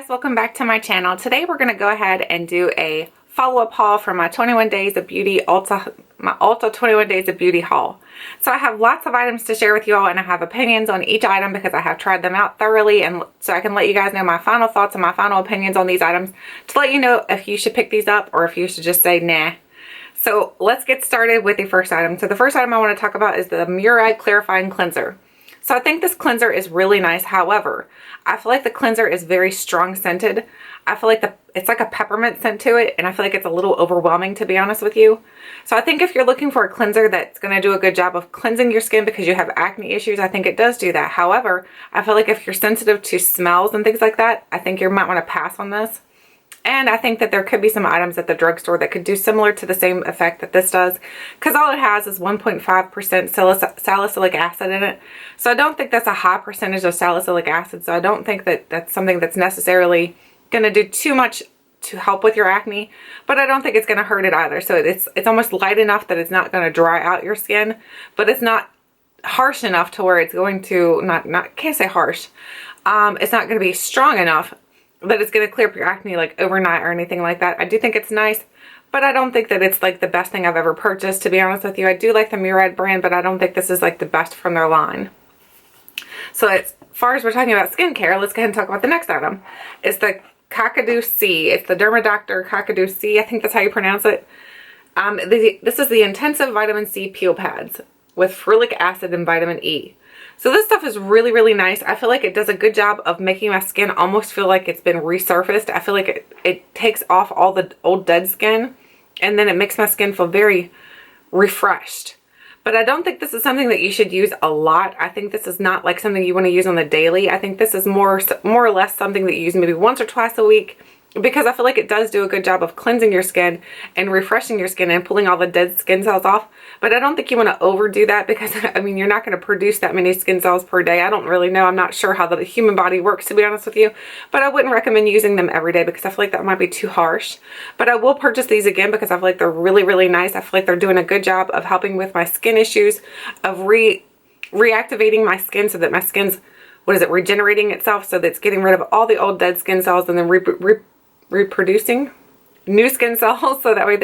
welcome back to my channel. Today we're going to go ahead and do a follow-up haul for my 21 Days of Beauty Ulta 21 Days of Beauty haul. So I have lots of items to share with you all, and I have opinions on each item because I have tried them out thoroughly, and so I can let you guys know my final thoughts and my final opinions on these items to let you know if you should pick these up or if you should just say nah. So let's get started with the first item. So the first item I want to talk about is the Murad Clarifying Cleanser. So I think this cleanser is really nice. However, I feel like the cleanser is very strong scented. I feel like it's like a peppermint scent to it, and I feel like it's a little overwhelming, to be honest with you. So I think if you're looking for a cleanser that's going to do a good job of cleansing your skin because you have acne issues, I think it does do that. However, I feel like if you're sensitive to smells and things like that, I think you might want to pass on this. And I think that there could be some items at the drugstore that could do similar to the same effect that this does, because all it has is 1.5% salicylic acid in it. So I don't think that's a high percentage of salicylic acid. So I don't think that that's something that's necessarily going to do too much to help with your acne, but I don't think it's going to hurt it either. So it's almost light enough that it's not going to dry out your skin, but it's not harsh enough to where it's going to can't say harsh. It's not going to be strong enough that it's going to clear up your acne like overnight or anything like that. I do think it's nice, but I don't think that it's like the best thing I've ever purchased, to be honest with you. I do like the Murad brand, but I don't think this is like the best from their line. So as far as we're talking about skincare, let's go ahead and talk about the next item. It's the Kakadu C. It's the Derma Kakadu C. I think that's how you pronounce it. This is the Intensive Vitamin C Peel Pads with ferulic acid and vitamin E. So this stuff is really, really nice. I feel like it does a good job of making my skin almost feel like it's been resurfaced. I feel like it takes off all the old dead skin, and then it makes my skin feel very refreshed. But I don't think this is something that you should use a lot. I think this is not like something you want to use on the daily. I think this is more or less something that you use maybe once or twice a week, because I feel like it does do a good job of cleansing your skin and refreshing your skin and pulling all the dead skin cells off. But I don't think you want to overdo that, because I mean, you're not going to produce that many skin cells per day. I don't really know. I'm not sure how the human body works, to be honest with you, but I wouldn't recommend using them every day because I feel like that might be too harsh. But I will purchase these again because I feel like they're really, really nice. I feel like they're doing a good job of helping with my skin issues, of reactivating my skin so that my skin's, regenerating itself, so that it's getting rid of all the old dead skin cells and then reproducing new skin cells, so that way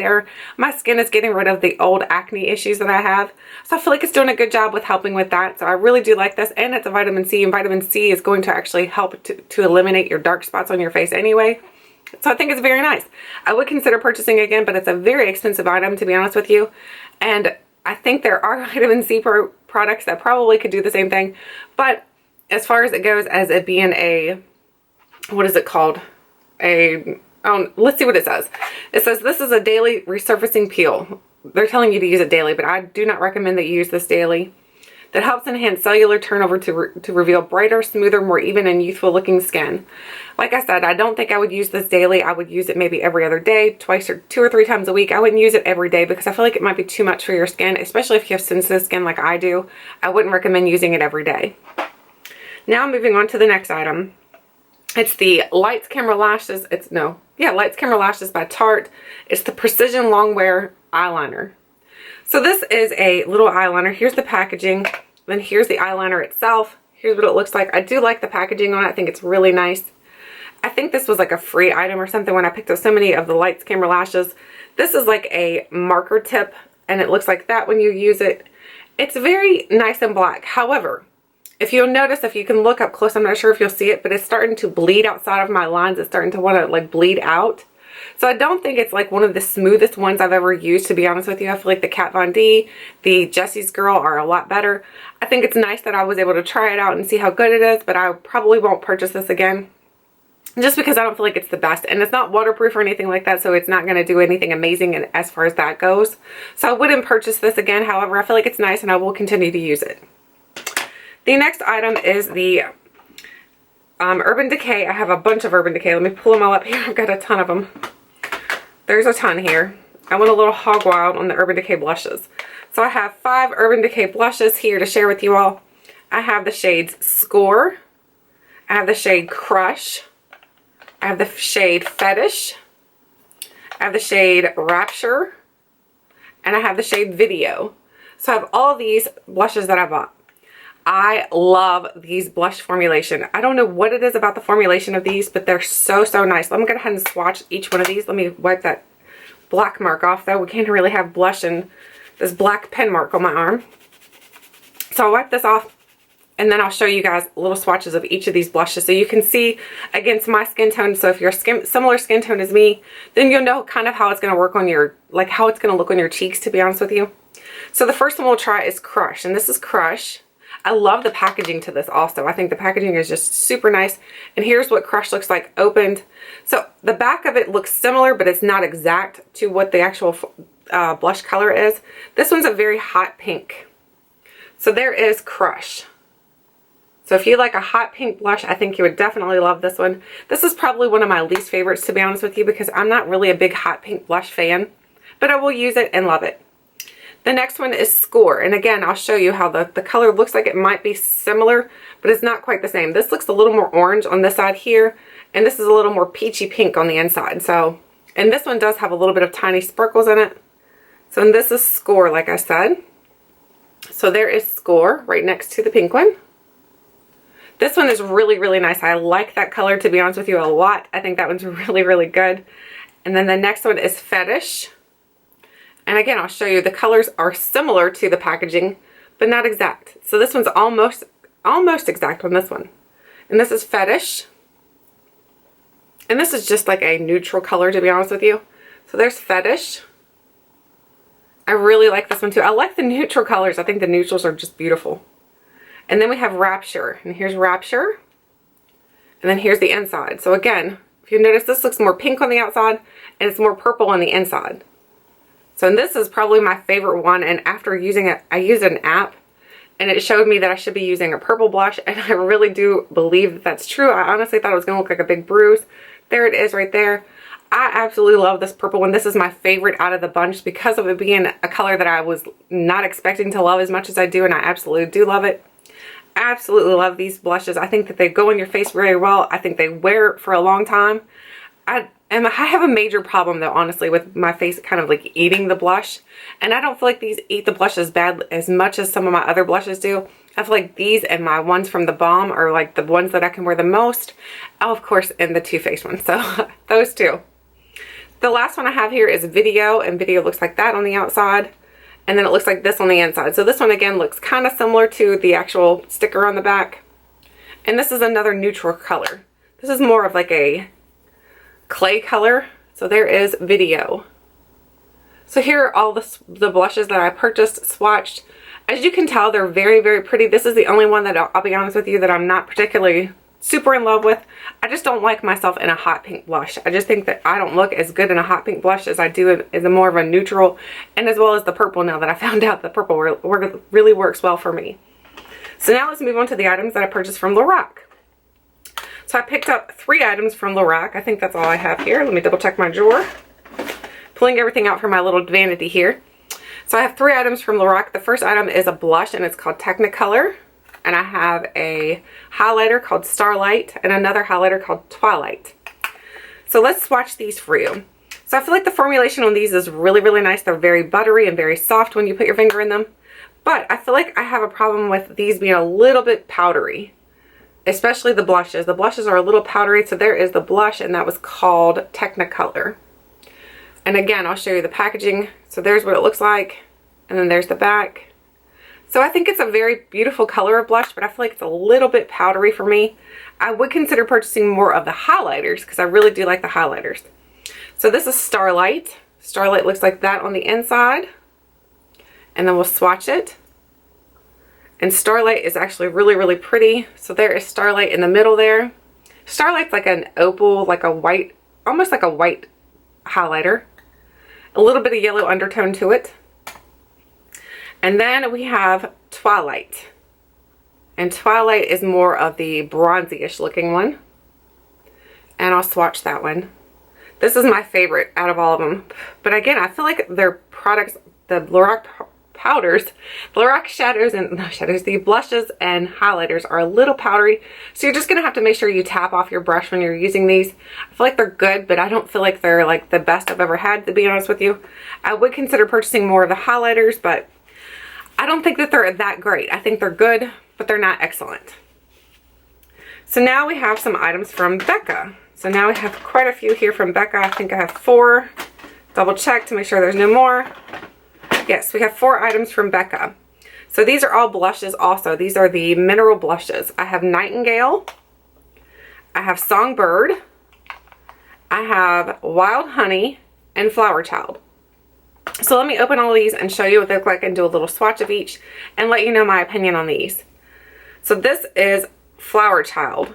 my skin is getting rid of the old acne issues that I have. So I feel like it's doing a good job with helping with that. So I really do like this, and it's a vitamin C, and vitamin C is going to actually help to eliminate your dark spots on your face anyway. So I think it's very nice. I would consider purchasing again, but it's a very expensive item, to be honest with you. And I think there are vitamin C products that probably could do the same thing. But as far as it goes, as it being a, what is it called? Let's see what it says. It says this is a daily resurfacing peel. They're telling you to use it daily, but I do not recommend that you use this daily. That helps enhance cellular turnover to reveal brighter, smoother, more even and youthful looking skin. Like I said, I don't think I would use this daily. I would use it maybe every other day, twice or 2 or 3 times a week. I wouldn't use it every day because I feel like it might be too much for your skin, especially if you have sensitive skin like I do. I wouldn't recommend using it every day. Now moving on to the next item. It's the Lights Camera Lashes. Lights Camera Lashes by Tarte. It's the Precision Longwear Eyeliner. So this is a little eyeliner. Here's the packaging. Then here's the eyeliner itself. Here's what it looks like. I do like the packaging on it. I think it's really nice. I think this was like a free item or something when I picked up so many of the Lights Camera Lashes. This is like a marker tip, and it looks like that when you use it. It's very nice and black. However, if you'll notice, if you can look up close, I'm not sure if you'll see it, but it's starting to bleed outside of my lines. It's starting to want to like bleed out. So I don't think it's like one of the smoothest ones I've ever used, to be honest with you. I feel like the Kat Von D, the Jessie's Girl are a lot better. I think it's nice that I was able to try it out and see how good it is, but I probably won't purchase this again, just because I don't feel like it's the best. And it's not waterproof or anything like that, so it's not going to do anything amazing as far as that goes. So I wouldn't purchase this again. However, I feel like it's nice and I will continue to use it. The next item is the Urban Decay. I have a bunch of Urban Decay. Let me pull them all up here. I've got a ton of them. There's a ton here. I went a little hog wild on the Urban Decay blushes. So I have 5 Urban Decay blushes here to share with you all. I have the shades Score. I have the shade Crush. I have the shade Fetish. I have the shade Rapture. And I have the shade Video. So I have all these blushes that I bought. I love these blush formulation. I don't know what it is about the formulation of these, but they're so, so nice. Let me go ahead and swatch each one of these. Let me wipe that black mark off though. We can't really have blush and this black pen mark on my arm. So I'll wipe this off and then I'll show you guys little swatches of each of these blushes so you can see against my skin tone. So if you're similar skin tone as me, then you'll know kind of how it's going to work on your, like how it's going to look on your cheeks, to be honest with you. So the first one we'll try is Crush, and this is Crush. I love the packaging to this also. I think the packaging is just super nice. And here's what Crush looks like opened. So the back of it looks similar, but it's not exact to what the actual blush color is. This one's a very hot pink. So there is Crush. So if you like a hot pink blush, I think you would definitely love this one. This is probably one of my least favorites, to be honest with you, because I'm not really a big hot pink blush fan, but I will use it and love it. The next one is Score, and again, I'll show you how the color looks like it might be similar, but it's not quite the same. This looks a little more orange on this side here, and this is a little more peachy pink on the inside. So, and this one does have a little bit of tiny sparkles in it. So, and this is Score, like I said. So there is Score right next to the pink one. This one is really, really nice. I like that color, to be honest with you, a lot. I think that one's really, really good. And then the next one is Fetish. And again, I'll show you the colors are similar to the packaging, but not exact. So this one's almost exact on this one. And this is Fetish. And this is just like a neutral color, to be honest with you. So there's Fetish. I really like this one too. I like the neutral colors. I think the neutrals are just beautiful. And then we have Rapture. And here's Rapture. And then here's the inside. So again, if you notice, this looks more pink on the outside and it's more purple on the inside. So and this is probably my favorite one, and after using it, I used an app and it showed me that I should be using a purple blush, and I really do believe that that's true. I honestly thought it was going to look like a big bruise. There it is right there. I absolutely love this purple one. This is my favorite out of the bunch because of it being a color that I was not expecting to love as much as I do, and I absolutely do love it. Absolutely love these blushes. I think that they go in your face very well. I think they wear for a long time. I have a major problem though, honestly, with my face kind of like eating the blush. And I don't feel like these eat the blush as bad as much as some of my other blushes do. I feel like these and my ones from the Balm are like the ones that I can wear the most. Oh, of course, and the Too Faced one. So those two. The last one I have here is Video, and Video looks like that on the outside. And then it looks like this on the inside. So this one again looks kind of similar to the actual sticker on the back. And this is another neutral color. This is more of like a clay color. So there is Video. So here are all the blushes that I purchased, swatched. As you can tell, they're very, very pretty. This is the only one that I'll be honest with you that I'm not particularly super in love with. I just don't like myself in a hot pink blush. I just think that I don't look as good in a hot pink blush as I do as a more of a neutral, and as well as the purple, now that I found out the purple really works well for me. So now let's move on to the items that I purchased from Lorac. So I picked up 3 items from Lorac. I think that's all I have here. Let me double check my drawer. Pulling everything out from my little vanity here. So I have 3 items from Lorac. The first item is a blush, and it's called Technicolor. And I have a highlighter called Starlight and another highlighter called Twilight. So let's swatch these for you. So I feel like the formulation on these is really, really nice. They're very buttery and very soft when you put your finger in them. But I feel like I have a problem with these being a little bit powdery, especially the blushes. The blushes are a little powdery. So there is the blush, and that was called Technicolor. And again, I'll show you the packaging. So there's what it looks like. And then there's the back. So I think it's a very beautiful color of blush, but I feel like it's a little bit powdery for me. I would consider purchasing more of the highlighters because I really do like the highlighters. So this is Starlight. Starlight looks like that on the inside. And then we'll swatch it. And Starlight is actually really, really pretty. So there is Starlight in the middle there. Starlight's like an opal, like a white, almost like a white highlighter. A little bit of yellow undertone to it. And then we have Twilight. And Twilight is more of the bronzy-ish looking one. And I'll swatch that one. This is my favorite out of all of them. But again, I feel like their products, the Lorac powders, Lorac shadows and no shadows, the blushes and highlighters are a little powdery. So you're just going to have to make sure you tap off your brush when you're using these. I feel like they're good, but I don't feel like they're like the best I've ever had, to be honest with you. I would consider purchasing more of the highlighters, but I don't think that they're that great. I think they're good, but they're not excellent. So now we have some items from Becca. So now we have quite a few here from Becca. I think I have 4. Double check to make sure there's no more. Yes, we have 4 items from Becca. So these are all blushes also. These are the mineral blushes. I have Nightengale. I have Songbird. I have Wild Honey and Flowerchild. So let me open all of these and show you what they look like and do a little swatch of each and let you know my opinion on these. So this is Flowerchild.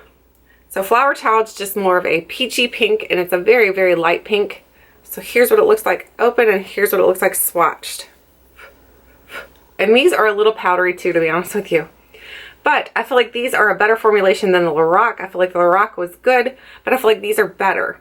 So Flowerchild's just more of a peachy pink, and it's a very, very light pink. So here's what it looks like open, and here's what it looks like swatched. And these are a little powdery too, to be honest with you. But I feel like these are a better formulation than the Lorac. I feel like the Lorac was good, but I feel like these are better.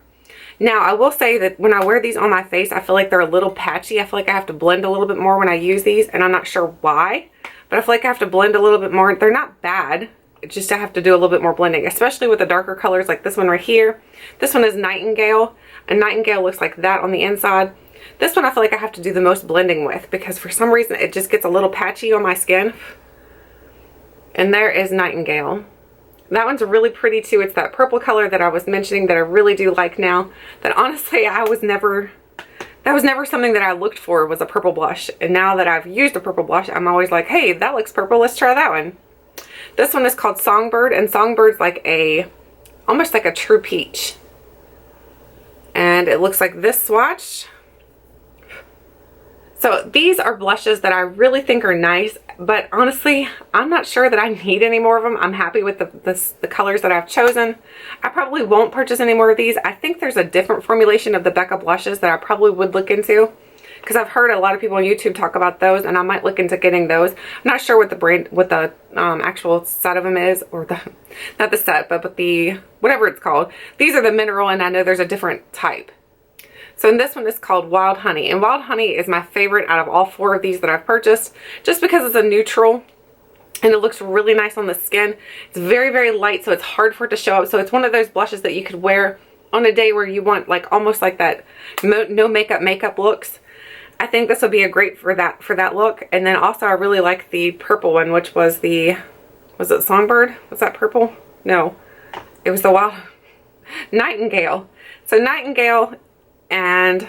Now, I will say that when I wear these on my face, I feel like they're a little patchy. I feel like I have to blend a little bit more when I use these, and I'm not sure why. But I feel like I have to blend a little bit more. They're not bad. It's just I have to do a little bit more blending, especially with the darker colors like this one right here. This one is Nightengale, and Nightengale looks like that on the inside. This one I feel like I have to do the most blending with because for some reason it just gets a little patchy on my skin. And there is Nightengale. That one's really pretty too. It's that purple color that I was mentioning that I really do like now. That honestly that was never something that I looked for, was a purple blush. And now that I've used a purple blush, I'm always like, hey, that looks purple, let's try that one. This one is called Songbird, and Songbird's like almost like a true peach. And it looks like this swatch. So these are blushes that I really think are nice, but honestly, I'm not sure that I need any more of them. I'm happy with the colors that I've chosen. I probably won't purchase any more of these. I think there's a different formulation of the Becca blushes that I probably would look into, because I've heard a lot of people on YouTube talk about those, and I might look into getting those. I'm not sure what the brand, what the actual set of them is, or not the set, but the, whatever it's called. These are the mineral, and I know there's a different type. So this one is called Wild Honey, and Wild Honey is my favorite out of all 4 of these that I've purchased, just because it's a neutral and it looks really nice on the skin. It's very, very light, so it's hard for it to show up. So it's one of those blushes that you could wear on a day where you want like almost like that no makeup looks. I think this would be a great for that look. And then also I really like the purple one, which was it Songbird? Was that purple? No, it was the Nightengale. So Nightengale and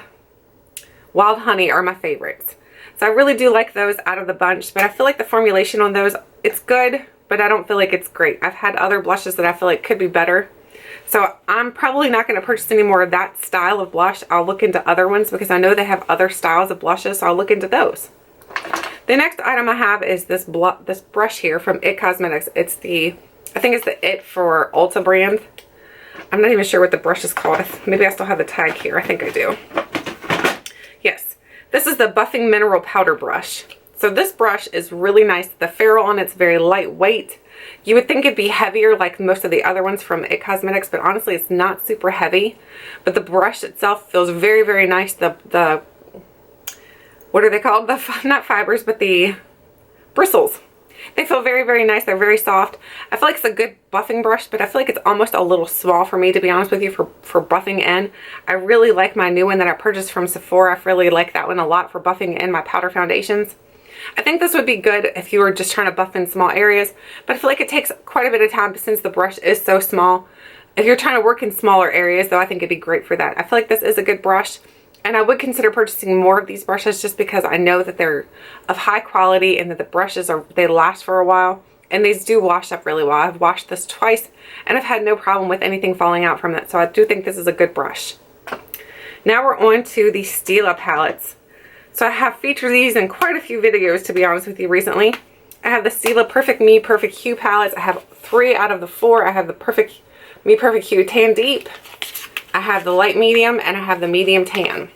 Wild Honey are my favorites. So I really do like those out of the bunch, but I feel like the formulation on those, it's good, but I don't feel like it's great. I've had other blushes that I feel like could be better. So I'm probably not going to purchase any more of that style of blush. I'll look into other ones because I know they have other styles of blushes, so I'll look into those. The next item I have is this brush here from IT Cosmetics. It's I think it's the IT for Ulta brand. I'm not even sure what the brush is called. Maybe I still have the tag here. I think I do. Yes. This is the Buffing Mineral Powder Brush. So this brush is really nice. The ferrule on it's very lightweight. You would think it'd be heavier like most of the other ones from IT Cosmetics, but honestly it's not super heavy. But the brush itself feels very, very nice. The what are they called? Not fibers, but the bristles. They feel very, very nice. They're very soft. I feel like it's a good buffing brush, but I feel like it's almost a little small for me, to be honest with you, for buffing in. I really like my new one that I purchased from Sephora. I really like that one a lot for buffing in my powder foundations. I think this would be good if you were just trying to buff in small areas, but I feel like it takes quite a bit of time since the brush is so small. If you're trying to work in smaller areas, though, I think it'd be great for that. I feel like this is a good brush. And I would consider purchasing more of these brushes just because I know that they're of high quality and that the brushes they last for a while. And these do wash up really well. I've washed this twice and I've had no problem with anything falling out from it. So I do think this is a good brush. Now we're on to the Stila palettes. So I have featured these in quite a few videos, to be honest with you, recently. I have the Stila Perfect Me Perfect Hue palettes. I have 3 out of the 4. I have the Perfect Me Perfect Hue Tan Deep. I have the light medium, and I have the medium tan.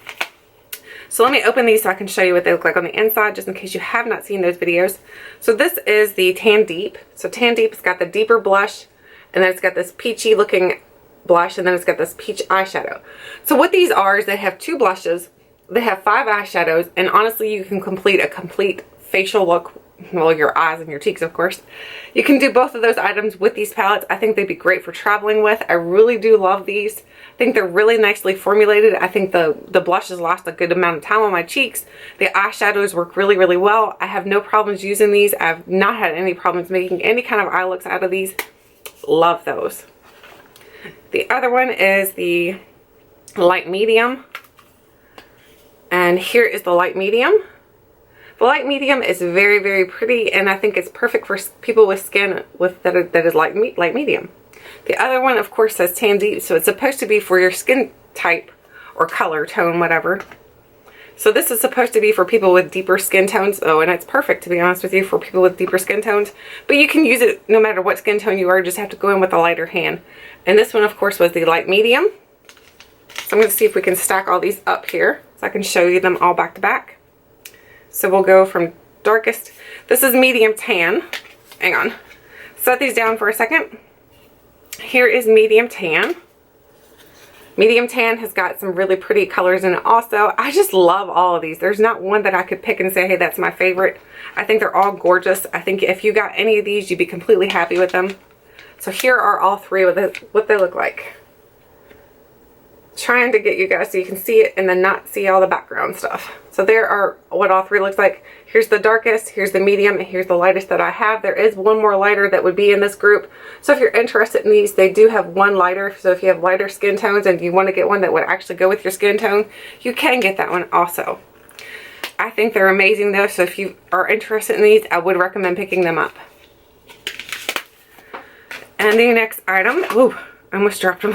So let me open these so I can show you what they look like on the inside, just in case you have not seen those videos. So this is the Tan Deep. So Tan Deep has got the deeper blush, and then it's got this peachy looking blush, and then it's got this peach eyeshadow. So what these are is they have 2 blushes, they have 5 eyeshadows, and honestly you can complete a complete facial look well, your eyes and your cheeks, of course. You can do both of those items with these palettes. I think they'd be great for traveling with. I really do love these. I think they're really nicely formulated. I think the blushes last a good amount of time on my cheeks. The eyeshadows work really, really well. I have no problems using these. I've not had any problems making any kind of eye looks out of these. Love those. The other one is the light medium. And here is the light medium. The light medium is very, very pretty, and I think it's perfect for people with skin that is light medium. The other one, of course, says tan deep, so it's supposed to be for your skin type or color tone, whatever. So this is supposed to be for people with deeper skin tones. Oh, and it's perfect, to be honest with you, for people with deeper skin tones. But you can use it no matter what skin tone you are. You just have to go in with a lighter hand. And this one, of course, was the light medium. So I'm going to see if we can stack all these up here so I can show you them all back to back. So we'll go from darkest. This is medium tan. Hang on. Set these down for a second. Here is medium tan. Medium tan has got some really pretty colors in it also. I just love all of these. There's not one that I could pick and say, hey, that's my favorite. I think they're all gorgeous. I think if you got any of these, you'd be completely happy with them. So here are all three with what they look like. Trying to get you guys so you can see it and then not see all the background stuff. So there are what all three looks like. Here's the darkest, here's the medium, and here's the lightest that I have. There is one more lighter that would be in this group. So if you're interested in these, they do have one lighter. So if you have lighter skin tones and you want to get one that would actually go with your skin tone, you can get that one also. I think they're amazing though, so if you are interested in these, I would recommend picking them up. And the next item, ooh, I almost dropped them.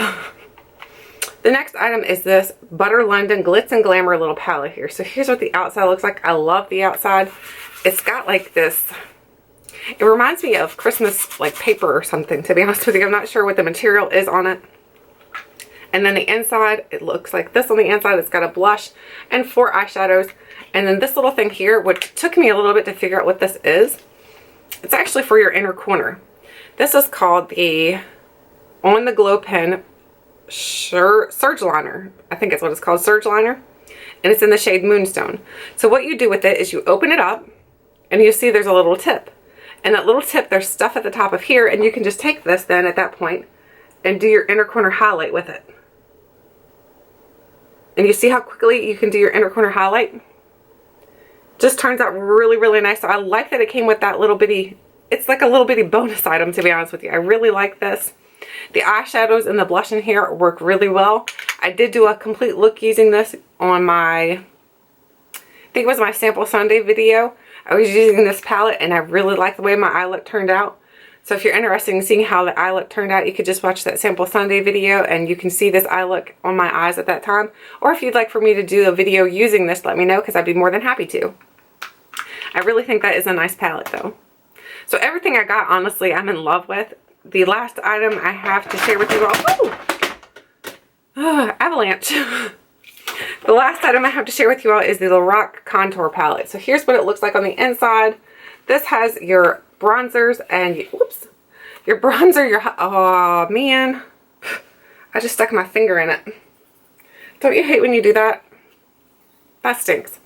The next item is this Butter London Glitz and Glamour little palette here. So here's what the outside looks like. I love the outside. It's got like this, it reminds me of Christmas like paper or something, to be honest with you. I'm not sure what the material is on it. And then the inside, it looks like this on the inside. It's got a blush and 4 eyeshadows. And then this little thing here, which took me a little bit to figure out what this is. It's actually for your inner corner. This is called the On the Glow Pen Surge Liner. I think it's what it's called, Surge Liner. And it's in the shade Moonstone. So what you do with it is you open it up and you see there's a little tip. And that little tip, there's stuff at the top of here, and you can just take this then at that point and do your inner corner highlight with it. And you see how quickly you can do your inner corner highlight? Just turns out really, really nice. So I like that it came with that little bitty, it's like a little bitty bonus item, to be honest with you. I really like this. The eyeshadows and the blush in here work really well. I did do a complete look using this on my, I think it was my Sample Sunday video. I was using this palette and I really like the way my eye look turned out. So if you're interested in seeing how the eye look turned out, you could just watch that Sample Sunday video and you can see this eye look on my eyes at that time. Or if you'd like for me to do a video using this, let me know, because I'd be more than happy to. I really think that is a nice palette though. So everything I got, honestly, I'm in love with. The last item I have to share with you all, avalanche. The last item I have to share with you all is the Lorac contour palette. So here's what it looks like on the inside. This has your bronzers and, your bronzer, oh man, I just stuck my finger in it. Don't you hate when you do that? That stinks.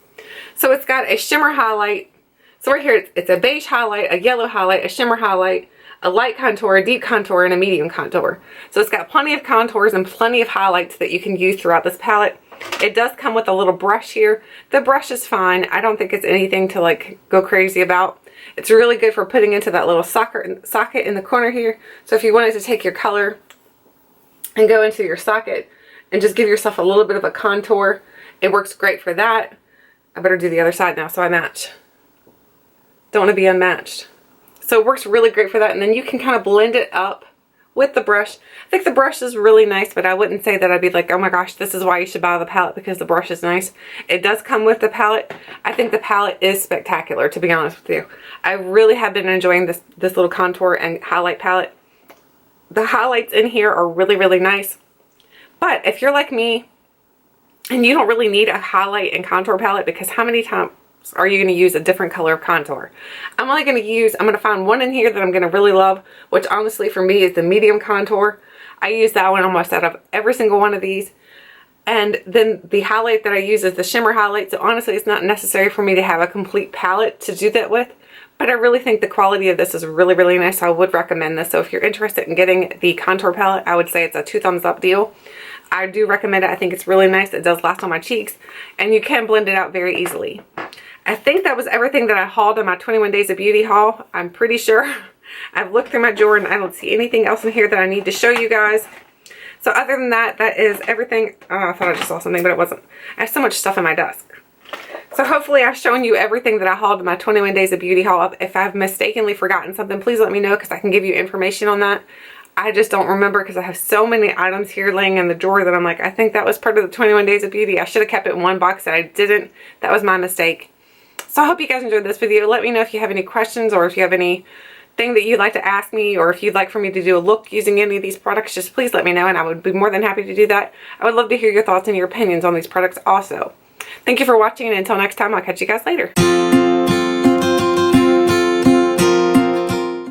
So it's got a shimmer highlight. So right here, it's a beige highlight, a yellow highlight, a shimmer highlight, a light contour, a deep contour, and a medium contour. So it's got plenty of contours and plenty of highlights that you can use throughout this palette. It does come with a little brush here. The brush is fine. I don't think it's anything to like go crazy about. It's really good for putting into that little socket in the corner here. So if you wanted to take your color and go into your socket and just give yourself a little bit of a contour, it works great for that. I better do the other side now so I match. Don't want to be unmatched. So it works really great for that. And then you can kind of blend it up with the brush. I think the brush is really nice, but I wouldn't say that I'd be like, oh my gosh, this is why you should buy the palette, because the brush is nice. It does come with the palette. I think the palette is spectacular, to be honest with you. I really have been enjoying this little contour and highlight palette. The highlights in here are really, really nice. But if you're like me and you don't really need a highlight and contour palette, because how many times are you going to use a different color of contour? I'm only going to find one in here that I'm going to really love, which honestly for me is the medium contour. I use that one almost out of every single one of these. And then the highlight that I use is the shimmer highlight. So honestly, it's not necessary for me to have a complete palette to do that with. But I really think the quality of this is really, really nice. So I would recommend this. So if you're interested in getting the contour palette, I would say it's a 2 thumbs up deal. I do recommend it. I think it's really nice. It does last on my cheeks, and you can blend it out very easily. I think that was everything that I hauled in my 21 Days of Beauty haul. I'm pretty sure. I've looked through my drawer and I don't see anything else in here that I need to show you guys. So other than that, that is everything. Oh, I thought I just saw something, but it wasn't. I have so much stuff in my desk. So hopefully I've shown you everything that I hauled in my 21 Days of Beauty haul. If I've mistakenly forgotten something, please let me know because I can give you information on that. I just don't remember because I have so many items here laying in the drawer that I'm like, I think that was part of the 21 Days of Beauty. I should have kept it in one box and I didn't. That was my mistake. So I hope you guys enjoyed this video. Let me know if you have any questions or if you have anything that you'd like to ask me, or if you'd like for me to do a look using any of these products, just please let me know and I would be more than happy to do that. I would love to hear your thoughts and your opinions on these products also. Thank you for watching, and until next time, I'll catch you guys later.